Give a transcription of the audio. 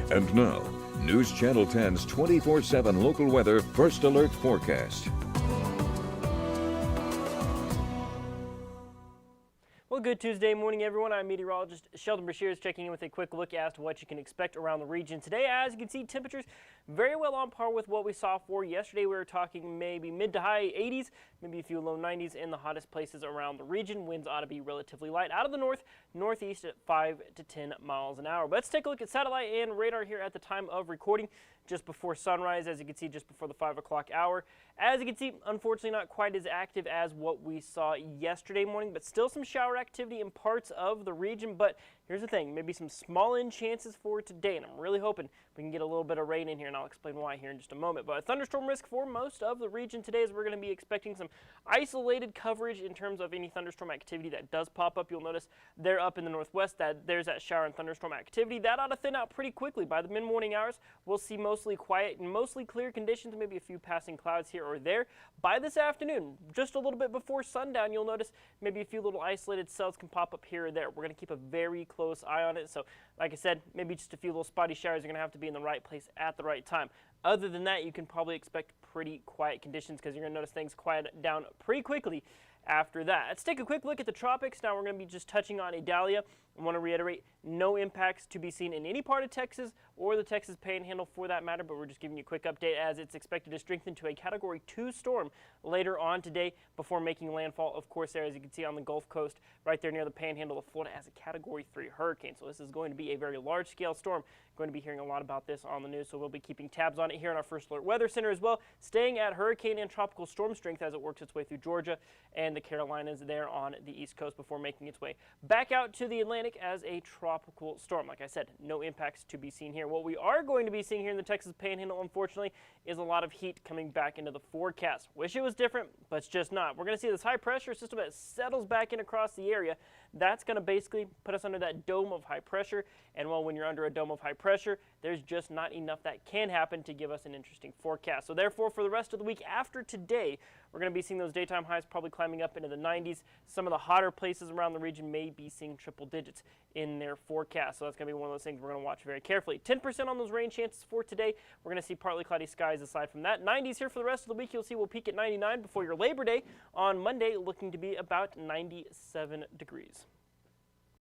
And now, News Channel 10's 24/7 local weather first alert forecast. Well, good Tuesday morning, everyone. I'm meteorologist Shelden checking in with a quick look as to what you can expect around the region today. As you can see, temperatures very well on par with what we saw for yesterday. We were talking maybe mid to high 80s, maybe a few low 90s in the hottest places around the region. Winds ought to be relatively light out of the northeast at 5 to 10 miles an hour. But let's take a look at satellite and radar here at the time of recording, just before sunrise, as you can see, just before the 5 o'clock hour. As you can see, unfortunately not quite as active as what we saw yesterday morning, but still some shower activity in parts of the region. But here's the thing, maybe some small-in chances for today, and I'm really hoping we can get a little bit of rain in here, and I'll explain why here in just a moment. But a thunderstorm risk for most of the region today, as we're going to be expecting some isolated coverage in terms of any thunderstorm activity that does pop up. You'll notice there up in the northwest that there's that shower and thunderstorm activity. That ought to thin out pretty quickly. By the mid-morning hours, we'll see mostly quiet and mostly clear conditions, maybe a few passing clouds here or there. By this afternoon, just a little bit before sundown, you'll notice maybe a few little isolated cells can pop up here or there. We're going to keep a very close eye on it. So, like I said, maybe just a few little spotty showers are going to have to be in the right place at the right time. Other than that, you can probably expect pretty quiet conditions because you're going to notice things quiet down pretty quickly after that. Let's take a quick look at the tropics. Now we're going to be just touching on Idalia. I want to reiterate, no impacts to be seen in any part of Texas or the Texas Panhandle for that matter, but we're just giving you a quick update as it's expected to strengthen to a Category 2 storm later on today before making landfall, of course, there, as you can see on the Gulf Coast, right there near the Panhandle of Florida, as a Category 3 hurricane. So this is going to be a very large-scale storm. Going to be hearing a lot about this on the news, so we'll be keeping tabs on it here in our First Alert Weather Center as well, staying at hurricane and tropical storm strength as it works its way through Georgia and the Carolinas there on the East Coast before making its way back out to the Atlantic as a tropical storm. Like I said, no impacts to be seen here. What we are going to be seeing here in the Texas Panhandle, unfortunately, is a lot of heat coming back into the forecast. Wish it was different, but it's just not. We're going to see this high pressure system that settles back in across the area. That's going to basically put us under that dome of high pressure. And well, when you're under a dome of high pressure, there's just not enough that can happen to give us an interesting forecast. So therefore, for the rest of the week after today, we're going to be seeing those daytime highs probably climbing up into the 90s. Some of the hotter places around the region may be seeing triple digits in their forecast. So that's going to be one of those things we're going to watch very carefully. 10% on those rain chances for today. We're going to see partly cloudy skies aside from that. 90s here for the rest of the week. You'll see we'll peak at 99 before your Labor Day on Monday, looking to be about 97 degrees.